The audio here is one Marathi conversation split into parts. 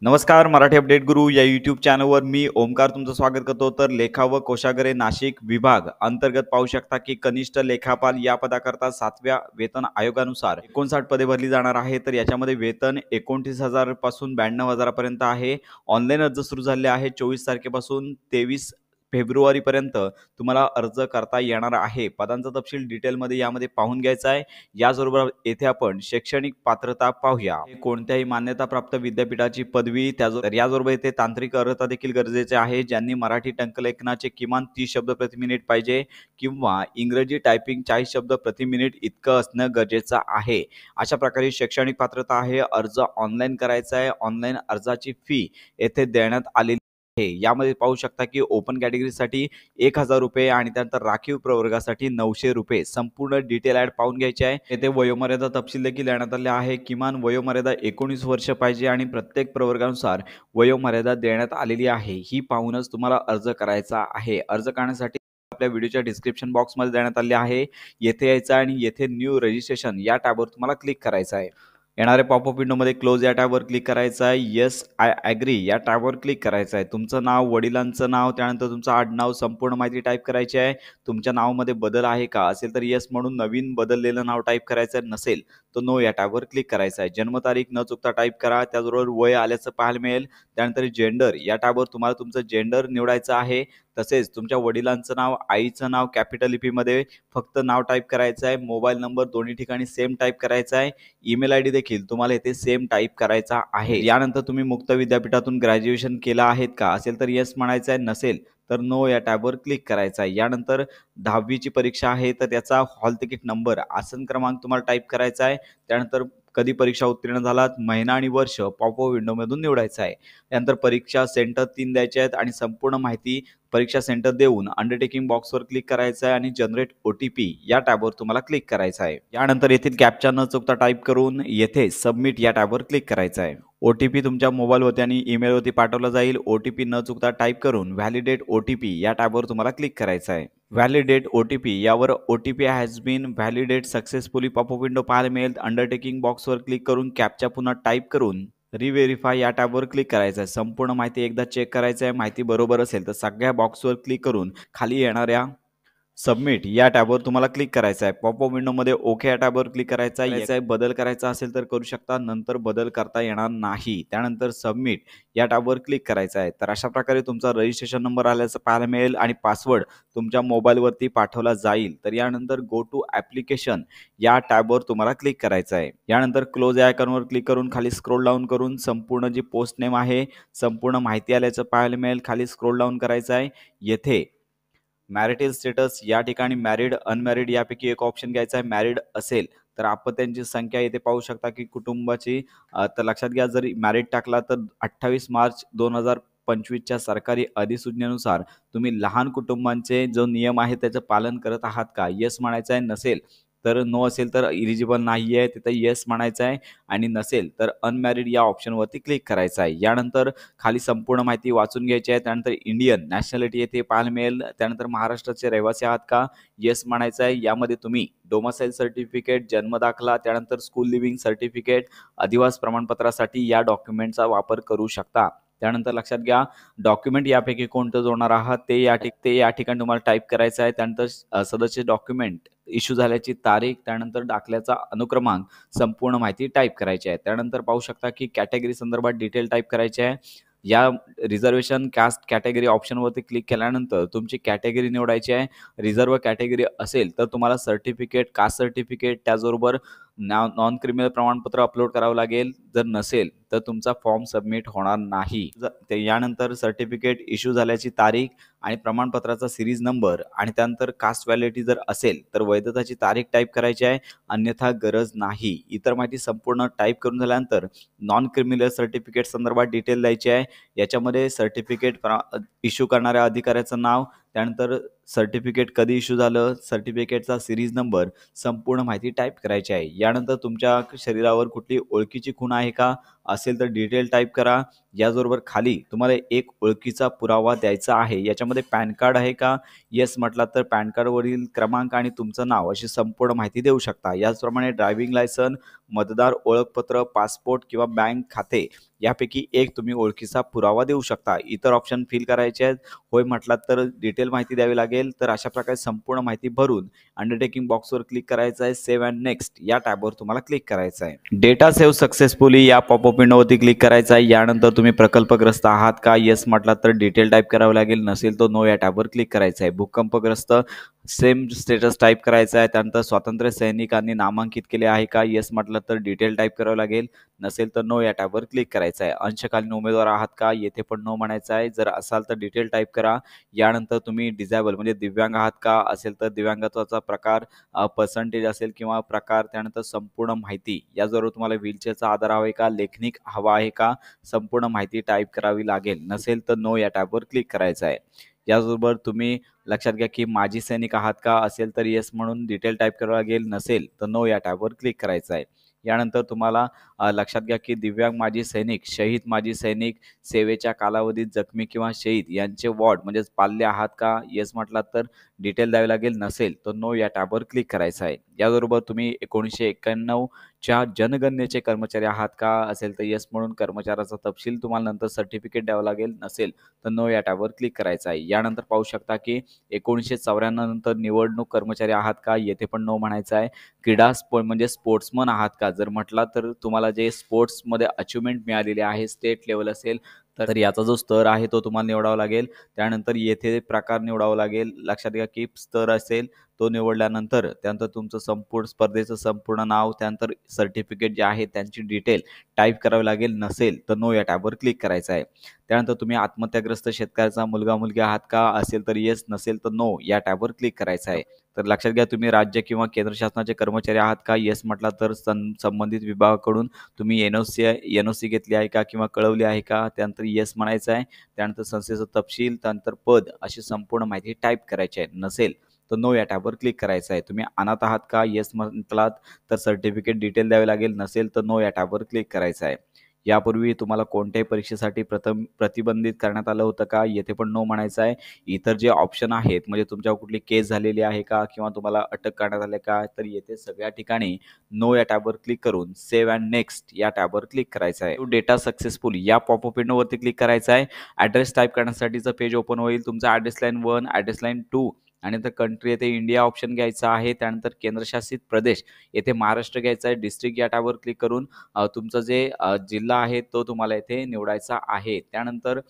नमस्कार मराठी अपडेट गुरु या यूट्यूब चॅनलवर मी ओमकार तुमचं स्वागत करतो। तर लेखा व कोशागारे नाशिक विभाग अंतर्गत पाहू शकता की कनिष्ठ लेखापाल या पदाकरता 7व्या वेतन आयोगानुसार 59 पदे भरली जाणार आहे। तर याच्यामध्ये वेतन 29,000 पासून 92,000 पर्यंत आहे। ऑनलाईन अर्ज सुरू झाले आहे। 24 तारखेपासून 23 फेब्रुवारीपर्यंत तुम्हाला अर्ज करता येणार आहे। पदांचा तपशील डिटेलमध्ये यामध्ये पाहून घ्यायचा आहे। याचबरोबर येथे आपण शैक्षणिक पात्रता पाहूया। कोणत्याही मान्यताप्राप्त विद्यापीठाची पदवी याचबरोबर येथे तांत्रिक अर्हता देखील गरजेचे आहे। ज्यांनी मराठी टंकलेखनाचे किमान 30 शब्द प्रति मिनिट पाहिजे किंवा इंग्रजी टायपिंग 40 शब्द प्रति मिनिट इतकं असणं गरजेचं आहे। अशा प्रकारे शैक्षणिक पात्रता आहे। अर्ज ऑनलाईन करायचा आहे। ऑनलाईन अर्जाची फी येथे देण्यात आलेली यामध्ये पाहू शकता की ओपन कॅटेगरीसाठी 1000 रुपये आणि त्यानंतर राखीव प्रवर्गासाठी 900 रुपये। संपूर्ण डिटेल ॲड पाहून घ्यायची आहे। येथे वयोमर्यादा तपशील देखील देण्यात आले आहे। किमान वयोमर्यादा 19 वर्ष पाहिजे आणि प्रत्येक प्रवर्गानुसार वयोमर्यादा देण्यात आलेली आहे। ही पाहूनच तुम्हाला अर्ज करायचा आहे। अर्ज करण्यासाठी आपल्या व्हिडिओच्या डिस्क्रिप्शन बॉक्समध्ये देण्यात आले आहे। येथे यायचं आणि येथे न्यू रजिस्ट्रेशन या टॅबवर तुम्हाला क्लिक करायचं आहे। येणारे पॉपअप विंडोमध्ये क्लोज या टॅबवर क्लिक करायचं आहे। येस आय ॲग्री या टॅबवर क्लिक करायचं आहे। तुमचं नाव, वडिलांचं नाव, त्यानंतर तुमचं आडनाव, संपूर्ण माहिती टाईप करायची आहे। तुमच्या नावामध्ये बदल आहे का असेल तर येस म्हणून नवीन बदललेलं नाव टाईप करायचं आहे। नसेल तर नो या टॅबवर क्लिक करायचं आहे। जन्मतारीख न चुकता टाईप करा। त्याचबरोबर वय आल्याचं पाहायला मिळेल। त्यानंतर जेंडर या टॅबवर तुम्हाला तुमचं जेंडर निवडायचं आहे। तसेच तुमच्या वडिलांचं नाव, आईचं नाव कॅपिटल लिपीमध्ये फक्त नाव टाईप करायचं आहे। मोबाईल नंबर दोन्ही ठिकाणी सेम टाईप करायचा आहे। ईमेल आयडी देखील तुम्हाला इथे सेम टाईप करायचा आहे। यानंतर तुम्ही मुक्त विद्यापीठातून ग्रॅज्युएशन केलं आहेत का असेल तर येस म्हणायचं आहे। नसेल तर नो या टॅबवर क्लिक करायचं आहे। यानंतर 10वीची परीक्षा आहे तर त्याचा हॉल तिकीट नंबर, आसन क्रमांक तुम्हाला टाईप करायचा आहे। त्यानंतर कधी परीक्षा उत्तीर्ण झालात, महिना आणि वर्ष पॉपअप विंडोमधून निवडायचं आहे। त्यानंतर परीक्षा सेंटर 3 द्यायचे आहेत आणि संपूर्ण माहिती परीक्षा सेंटर देऊन अंडरटेकिंग बॉक्सवर क्लिक करायचं आहे आणि जनरेट OTP या टॅबवर तुम्हाला क्लिक करायचं आहे। यानंतर येथील कॅप्चा न चुकता टाईप करून येथे सबमिट या टॅबवर क्लिक करायचं आहे। OTP तुमच्या मोबाईलवरती आणि ईमेलवरती पाठवला जाईल। OTP न चुकता टाईप करून व्हॅलिडेट OTP या टॅबवर तुम्हाला क्लिक करायचं आहे। व्हॅलिडेट OTP यावर OTP has been validate successfully popup window पाहायला मिळेल। अंडरटेकिंग बॉक्सवर क्लिक करून कॅप्चा पुन्हा टाईप करून रिव्हेरीफाय या टॅबवर क्लिक करायचं आहे। संपूर्ण माहिती एकदा चेक करायचं आहे। माहिती बरोबर असेल तर सगळ्या बॉक्सवर क्लिक करून खाली येणाऱ्या सबमिट या टॅबवर तुम्हाला क्लिक करायचं आहे। पॉपअप विंडोमध्ये ओके या टॅबवर क्लिक करायचं आहे। बदल करायचा असेल तर करू शकता, नंतर बदल करता येणार नाही। त्यानंतर सबमिट या टॅबवर क्लिक करायचं आहे। तर अशा प्रकारे तुमचा रजिस्ट्रेशन नंबर आल्याचं पाहायला मिळेल आणि पासवर्ड तुमच्या मोबाईलवरती पाठवला जाईल। तर यानंतर गो टू ॲप्लिकेशन या टॅबवर तुम्हाला क्लिक करायचं आहे। यानंतर क्लोज या आयकॉनवर क्लिक करून खाली स्क्रोल डाऊन करून संपूर्ण जी पोस्ट नेम आहे, संपूर्ण माहिती आल्याचं पाहायला मिळेल। खाली स्क्रोल डाऊन करायचं आहे। येथे मॅरिटल स्टेटस या ठिकाणी मॅरिड, अनमॅरिड यापैकी एक ऑप्शन घ्यायचा आहे। मॅरिड असेल तर अपत्यांची संख्या इथे पाहू शकता की कुटुंबाची तर लक्षात घ्या जर मॅरिड टाकला तर 28 मार्च 2025च्या सरकारी अधिसूचनेनुसार तुम्ही लहान कुटुंबांचे जो नियम आहे त्याचं पालन करत आहात का येस म्हणायचं आहे। नसेल तर नो असेल तर इलिजिबल नाही आहे तिथं येस म्हणायचं आहे आणि नसेल तर अनमॅरिड या ऑप्शनवरती क्लिक करायचं आहे। यानंतर खाली संपूर्ण माहिती वाचून घ्यायची आहे। त्यानंतर इंडियन नॅशनॅलिटी येथे पाहायला मिळेल। त्यानंतर महाराष्ट्राचे रहिवासी आहात का येस म्हणायचं आहे। यामध्ये तुम्ही डोमासाईल सर्टिफिकेट, जन्मदाखला, त्यानंतर स्कूल लिव्हिंग सर्टिफिकेट, अधिवास प्रमाणपत्रासाठी या डॉक्युमेंटचा वापर करू शकता। त्यानंतर लक्षात घ्या डॉक्युमेंट यापैकी कोणतं जोडणार आहात ते या ठिकाणी तुम्हाला टाईप करायचं आहे। त्यानंतर सदस्य डॉक्युमेंट इश्यू झाल्याची तारीख, त्यानंतर दाखल्याचा अनुक्रमांक, संपूर्ण माहिती टाईप करायची आहे। त्यानंतर पाहू शकता की कॅटेगरी संदर्भात डिटेल टाईप करायची आहे। या रिझर्वेशन कास्ट कॅटेगरी ऑप्शनवरती क्लिक केल्यानंतर तुमची कॅटेगरी निवडायची आहे। रिझर्व कॅटेगरी असेल तर तुम्हाला सर्टिफिकेट, कास्ट सर्टिफिकेट, त्याचबरोबर नॉन क्रिमिनल प्रमाणपत्र अपलोड करावं लागेल। जर नसेल तर तुमचा फॉर्म सबमिट होणार नाही। यानंतर सर्टिफिकेट इश्यू झाल्याची तारीख आणि प्रमाणपत्राचा सिरीज नंबर आणि त्यानंतर कास्ट व्हॅलिडिटी जर असेल तर वैधताची तारीख टाईप करायची आहे, अन्यथा गरज नाही। इतर माहिती संपूर्ण टाईप करून झाल्यानंतर नॉन क्रिमिनल सर्टिफिकेट संदर्भात डिटेल द्यायची आहे। याच्यामध्ये सर्टिफिकेट इश्यू करणाऱ्या अधिकाऱ्याचं नाव, त्यानंतर सर्टिफिकेट कधी इश्यू झालं, सर्टिफिकेटचा सिरीज नंबर, संपूर्ण माहिती टाईप करायची आहे। यानंतर तुमच्या शरीरावर कुठली ओळखीची खूण आहे का असेल तर डिटेल टाईप करा। याचबरोबर खाली तुम्हाला एक ओळखीचा पुरावा द्यायचा आहे. याच्यामध्ये पॅन कार्ड आहे का? येस म्हटलात तर पॅन कार्डवरील क्रमांक आणि तुमचं नाव अशी संपूर्ण माहिती देऊ शकता. याचप्रमाणे ड्रायव्हिंग लायसन, मतदार ओळखपत्र, पासपोर्ट किंवा बँक खाते यापैकी एक तुम्ही ओळखीचा पुरावा देऊ शकता. इतर ऑप्शन फिल करायचे आहेत. होय म्हटलात तर डिटेल माहिती द्यावी लागेल. तर अशा प्रकारे संपूर्ण माहिती भरून अंडरटेकिंग बॉक्सवर क्लिक करायचं आहे. सेव्ह अँड नेक्स्ट या टॅबवर तुम्हाला क्लिक करायचं आहे. डेटा सेव्ह सक्सेसफुली या पॉपअप विंडोवरती क्लिक करायचं आहे. यानंतर तुम्ही प्रकल्पग्रस्त आहात का? येस म्हटलात तर डिटेल टाईप करावं लागेल. नसेल तर नो या टॅबवर क्लिक करायचं आहे. भूकंपग्रस्त सेम स्टेटस टाईप करायचा आहे. त्यानंतर स्वातंत्र्य सैनिकांनी नामांकित केले आहे का? येस म्हटलं तर डिटेल टाईप करावं लागेल. नसेल तर नो या टॅबवर क्लिक करायचं आहे. अंशकालीन उमेदवार आहात का? येथे पण नो म्हणायचं आहे. जर असाल तर डिटेल टाईप करा. यानंतर तुम्ही डिझेबल म्हणजे दिव्यांग आहात का? असेल तर दिव्यांगत्वाचा प्रकार, पर्सेंटेज असेल किंवा प्रकार, त्यानंतर संपूर्ण माहिती. याचबरोबर तुम्हाला व्हीलचेअरचा आधार हवा आहे का? लेखनिक हवा आहे का? संपूर्ण माहिती टाईप करावी लागेल. नसेल तर नो या टॅबवर क्लिक करायचं आहे. याचबरोबर तुम्ही लक्षात घ्या की माजी सैनिक आहात का? असेल तर येस म्हणून डिटेल टाईप करावं लागेल. नसेल तर नो या टॅबवर क्लिक करायचं आहे. यानंतर तुम्हाला लक्षात घ्या की दिव्यांग माजी सैनिक, शहीद माजी सैनिक, सेवेच्या कालावधीत जखमी किंवा शहीद यांचे वॉर्ड म्हणजेच पाल्य आहात का? येस म्हटलात तर डिटेल द्यावी लागेल. नसेल तर नो या टॅबवर क्लिक करायचं आहे. याचबरोबर तुम्ही 1991च्या जनगणनेचे कर्मचारी आहात का? असेल तर येस म्हणून कर्मचाऱ्याचा तपशील तुम्हाला नंतर सर्टिफिकेट द्यावं लागेल. नसेल तर नो या टॅबवर क्लिक करायचं आहे. यानंतर पाहू शकता की 1994 नंतर निवडणूक कर्मचारी आहात का? येथे पण नो म्हणायचं आहे. क्रीडा म्हणजे स्पोर्ट्समन आहात का? जर म्हटला तर तुम्हाला जे स्पोर्ट्समध्ये अचिव्हमेंट मिळालेली आहे, स्टेट लेवल असेल तर याचा जो स्तर आहे तो तुम्हाला निवडावा लागेल. त्यानंतर येथे प्रकार निवडावा लागेल. लक्षात घ्या की स्तर असेल तो निवडल्यानंतर त्यानंतर तुमचं संपूर्ण स्पर्धेचं संपूर्ण नाव, त्यानंतर सर्टिफिकेट जे आहे त्यांची डिटेल टाईप करावी लागेल. नसेल तर नो या टॅबवर क्लिक करायचं आहे. त्यानंतर तुम्ही आत्महत्याग्रस्त शेतकऱ्याचा मुलगा मुलगी आहात का? असेल तर येस, नसेल तर नो या टॅबवर क्लिक करायचं आहे. तर लक्षात घ्या तुम्ही राज्य किंवा केंद्र शासनाचे कर्मचारी आहात का? येस म्हटला तर संबंधित विभागाकडून तुम्ही एनओसी घेतली आहे का किंवा कळवली आहे का? त्यानंतर येस म्हणायचं आहे. त्यानंतर संस्थेचा तपशील, त्यानंतर पद अशी संपूर्ण माहिती टाईप करायची आहे. नसेल तर नो या टॅबवर क्लिक करायचं आहे. तुम्ही अनाथ आहात का? येस म्हटलात तर सर्टिफिकेट डिटेल द्यावी लागेल. नसेल तर नो या टॅबवर क्लिक करायचं आहे. यापूर्वी तुम्हाला कोणत्याही परीक्षेसाठी प्रतिबंधित करण्यात आलं होतं का? येथे पण नो म्हणायचं आहे. इतर जे ऑप्शन आहेत म्हणजे तुमच्यावर कुठली केस झालेली आहे का किंवा तुम्हाला अटक करण्यात आली का? तर येथे सगळ्या ठिकाणी नो या टॅबवर क्लिक करून सेव्ह अँड नेक्स्ट या टॅबवर क्लिक करायचं आहे. डेटा सक्सेसफुल या पॉपअप विंडोवरती क्लिक करायचं आहे. ॲड्रेस टाईप करण्यासाठीचं पेज ओपन होईल. तुमचा ॲड्रेस लाईन 1, ॲड्रेस लाईन 2 आणि नंतर कंट्री येथे इंडिया ऑप्शन घ्यायचा आहे. त्यानंतर केंद्रशासित प्रदेश येथे महाराष्ट्र घ्यायचा आहे. डिस्ट्रिक्ट या टॅबवर क्लिक करून तुमचं जे जिल्हा आहे तो तुम्हाला इथे निवडायचा आहे. त्यानंतर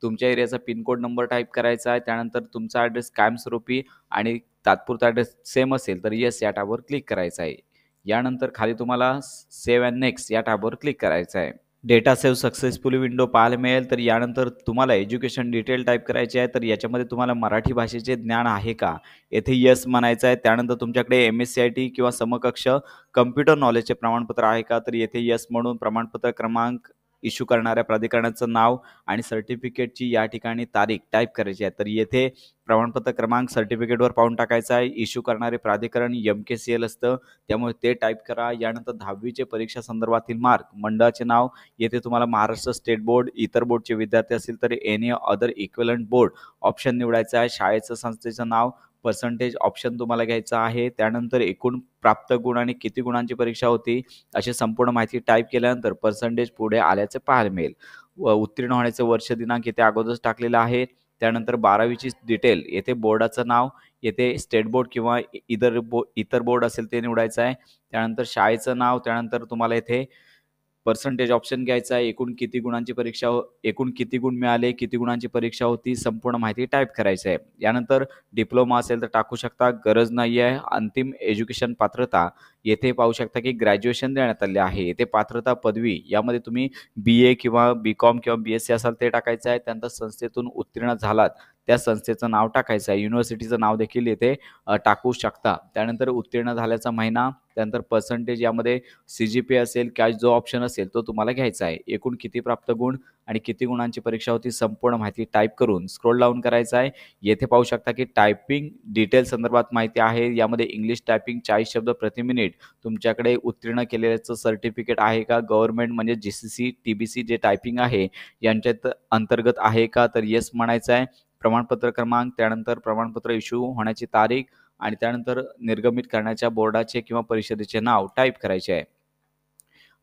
तुमच्या एरियाचा पिनकोड नंबर टाईप करायचा आहे. त्यानंतर तुमचा ॲड्रेस कायमस्वरूपी आणि तात्पुरता ॲड्रेस सेम असेल तर येस या टॅबवर क्लिक करायचं आहे. यानंतर खाली तुम्हाला सेव्ह अँड नेक्स्ट या टॅबवर क्लिक करायचं आहे. डेटा सेव्ह सक्सेसफुली विंडो पाहायला मिळेल. तर यानंतर तुम्हाला एज्युकेशन डिटेल टाईप करायची आहे. तर याच्यामध्ये तुम्हाला मराठी भाषेचे ज्ञान आहे का? येथे येस म्हणायचं आहे. त्यानंतर तुमच्याकडे MSCIT किंवा समकक्ष कम्प्युटर नॉलेजचे प्रमाणपत्र आहे का? तर येथे येस म्हणून प्रमाणपत्र क्रमांक, इश्यू करणाऱ्या प्राधिकरणाचं नाव आणि सर्टिफिकेटची या ठिकाणी तारीख टाईप करायची आहे. तर येथे प्रमाणपत्र क्रमांक सर्टिफिकेटवर पाहून टाकायचा आहे. इश्यू करणारे प्राधिकरण MKCL असतं, त्यामुळे ते टाईप करा. यानंतर 10वीचे परीक्षा संदर्भातील मार्क, मंडळाचे नाव येथे तुम्हाला महाराष्ट्र स्टेट बोर्ड, इतर बोर्डचे विद्यार्थी असतील तर any other equivalent board option निवडायचा आहे. शाळेचं संस्थेचं नाव, पर्सेंटेज ऑप्शन तुम्हाला घ्यायचं आहे. त्यानंतर एकूण प्राप्त गुण आणि किती गुणांची परीक्षा होती अशी संपूर्ण माहिती टाईप केल्यानंतर पर्सेंटेज पुढे आल्याचे पाहायला मिळेल. उत्तीर्ण होण्याचे वर्ष दिनांक येथे अगोदरच टाकलेला आहे. त्यानंतर 12वीची डिटेल, येथे बोर्डाचं नाव, येथे स्टेट बोर्ड किंवा इतर बोर्ड असेल ते निवडायचं आहे. त्यानंतर शाळेचं नाव, त्यानंतर तुम्हाला येथे पर्सेंटेज ऑप्शन घ्यायचा आहे. एकूण किती गुण मिळाले, किती गुणांची परीक्षा होती, संपूर्ण माहिती टाईप करायची आहे. यानंतर डिप्लोमा असेल तर टाकू शकता, गरज नाही आहे. अंतिम एज्युकेशन पात्रता येथे पाहू शकता की ग्रॅज्युएशन देण्यात आले आहे. येथे पात्रता पदवी यामध्ये तुम्ही BA किंवा BCom किंवा BSc असाल ते टाकायचं आहे. त्यानंतर संस्थेतून उत्तीर्ण झालात त्या संस्थेचं नाव टाकायचं आहे. युनिव्हर्सिटीचं नाव देखील येथे टाकू शकता. त्यानंतर उत्तीर्ण झाल्याचा महिना, त्यानंतर पर्सेंटेज यामध्ये CGPA असेल, कॅश जो ऑप्शन असेल तो तुम्हाला घ्यायचा आहे. एकूण किती प्राप्त गुण आणि किती गुणांची परीक्षा होती संपूर्ण माहिती टाईप करून स्क्रोल डाऊन करायचं आहे. येथे पाहू शकता की टायपिंग डिटेल संदर्भात माहिती आहे. यामध्ये इंग्लिश टायपिंग 40 शब्द प्रति मिनिट, तुमच्याकडे उत्तीर्ण केलेल्याचं सर्टिफिकेट आहे का, गव्हर्नमेंट म्हणजे GCC, TBC जे टायपिंग आहे यांच्यात अंतर्गत आहे का, तर येस म्हणायचं आहे. प्रमाणपत्र क्रमांक, त्यानंतर प्रमाणपत्र इश्यू होण्याची तारीख आणि त्यानंतर निर्गमित करण्याच्या बोर्डाचे किंवा परिषदेचे नाव टाईप करायचे आहे.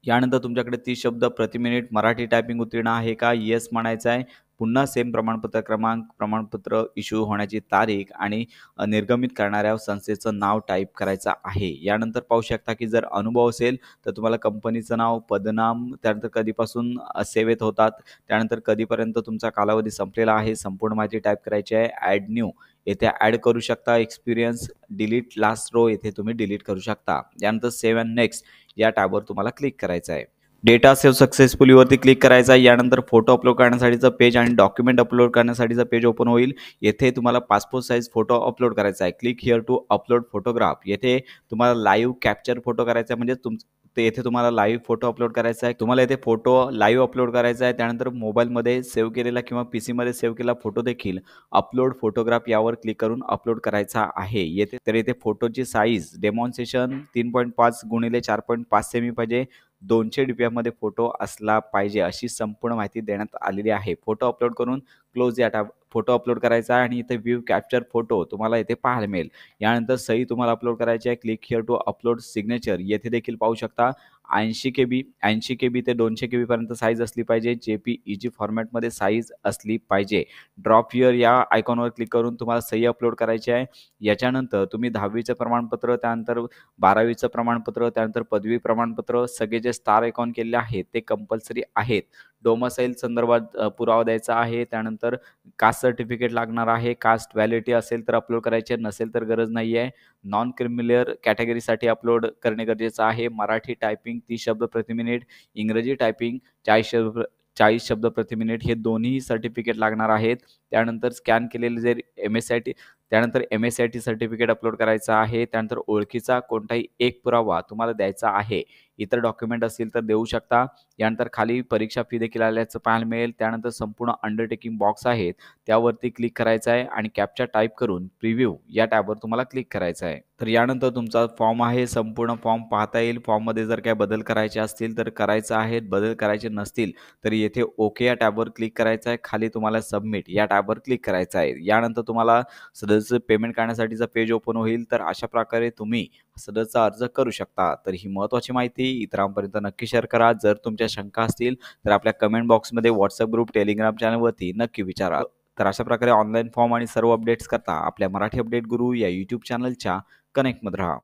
यानंतर तुमच्याकडे 30 शब्द प्रति मिनिट मराठी टायपिंग उत्तीर्ण आहे का, येस म्हणायचं आहे. पुन्हा सेम प्रमाणपत्र क्रमांक, प्रमाणपत्र इश्यू होण्याची तारीख आणि निर्गमित करणाऱ्या संस्थेचं नाव टाईप करायचं आहे. यानंतर पाहू शकता की जर अनुभव असेल तर तुम्हाला कंपनीचं नाव, पदनाम, त्यानंतर कधीपासून सेवेत होतात, त्यानंतर कधीपर्यंत तुमचा कालावधी संपलेला आहे, संपूर्ण माहिती टाईप करायची आहे. ॲड न्यू येथे ॲड करू शकता. एक्सपिरियन्स, डिलीट लास्ट रो येथे तुम्ही डिलीट करू शकता. यानंतर सेव्ह अँड नेक्स्ट या टॅबवर तुम्हाला क्लिक करायचं आहे. डेटा सेव्ह सक्सेसफुली वरती क्लिक करायचा आहे. यानंतर फोटो अपलोड करण्यासाठीचं पेज आणि डॉक्युमेंट अपलोड करण्यासाठीचं पेज ओपन होईल. येथे तुम्हाला पासपोर्ट साईज फोटो अपलोड करायचा आहे. Click here to upload photograph. येथे तुम्हाला लाईव्ह कॅप्चर फोटो करायचा आहे, म्हणजे ते येथे तुम्हाला लाईव्ह फोटो अपलोड करायचा आहे. तुम्हाला येथे फोटो लाईव्ह अपलोड करायचा आहे. त्यानंतर मोबाईलमध्ये सेव्ह केलेला किंवा पीसीमध्ये सेव्ह केलेला फोटो देखील अपलोड फोटोग्राफ यावर क्लिक करून अपलोड करायचा आहे. येथे फोटोची साईज डेमॉन्स्ट्रेशन 3.5 गुणिले 4.5 सेमी पाहिजे. 200 DPI फोटो असला पाहिजे अशी संपूर्ण माहिती देण्यात आलेली आहे. फोटो अपलोड करून क्लोज या टॅब फोटो अपलोड करायचा आहे आणि इथे व्ह्यू कॅप्चर फोटो तुम्हाला इथे पाहायला मिळेल. यानंतर सही तुम्हाला अपलोड करायची आहे. Click here to upload signature. येथे देखील पाहू शकता 80 KB ते 200 KB पर्यंत साईज असली पाहिजे. JPEG फॉर्मॅटमध्ये साईज असली पाहिजे. ड्रॉप हिअर या आयकॉनवर क्लिक करून तुम्हाला सही अपलोड करायची आहे. याच्यानंतर तुम्ही 10वीचं प्रमाणपत्र, त्यानंतर 12वीचं प्रमाणपत्र, त्यानंतर पदवी प्रमाणपत्र सगळे जे स्टार आयकॉन केलेले आहेत ते कंपल्सरी आहेत. डोमसाईल संदर्भात पुरावा द्यायचा आहे. त्यानंतर कास्ट सर्टिफिकेट लागणार आहे. कास्ट व्हॅलिडिटी असेल तर अपलोड करायचे, नसेल तर गरज नाही आहे. नॉन क्रिमिनल कॅटेगरीसाठी अपलोड करणे गरजेचं आहे. मराठी टायपिंग 30 शब्द प्रति मिनिट, इंग्रजी टायपिंग 40 शब्द प्रति मिनिट हे दोन्ही सर्टिफिकेट लागणार आहेत. त्यानंतर स्कॅन केलेले जे MSIT सर्टिफिकेट अपलोड करायचं आहे. त्यानंतर ओळखीचा कोणताही एक पुरावा तुम्हाला द्यायचा आहे. इतर डॉक्युमेंट असतील तर देऊ शकता. यानंतर खाली परीक्षा फी देखील आल्याचं पाहायला मिळेल. त्यानंतर संपूर्ण अंडरटेकिंग बॉक्स आहेत त्यावरती क्लिक करायचं आहे आणि कॅप्चा टाईप करून प्रिव्ह्यू या टॅबवर तुम्हाला क्लिक करायचं आहे. तर यानंतर तुमचा फॉर्म आहे, संपूर्ण फॉर्म पाहता येईल. फॉर्ममध्ये जर काही बदल करायचे असतील तर करायचं आहे, बदल करायचे नसतील तर येथे ओके या टॅबवर क्लिक करायचं आहे. खाली तुम्हाला सबमिट या टॅबवर क्लिक करायचं आहे. यानंतर तुम्हाला सदस्याचं पेमेंट करण्यासाठीचं पेज ओपन होईल. तर अशा प्रकारे तुम्ही सदस्याचा अर्ज करू शकता. तर ही महत्त्वाची माहिती इतरांपर्यंत नक्की शेअर करा. जर तुमच्या शंका असतील तर आपल्या कमेंट बॉक्समध्ये व्हॉट्सअप ग्रुप, टेलिग्राम चॅनलवरती नक्की विचारा. तर अशा प्रकारे ऑनलाईन फॉर्म आणि सर्व अपडेट्स करता आपल्या मराठी अपडेट गुरु या यूट्यूब चॅनलच्या कनेक्टमध्ये राहा.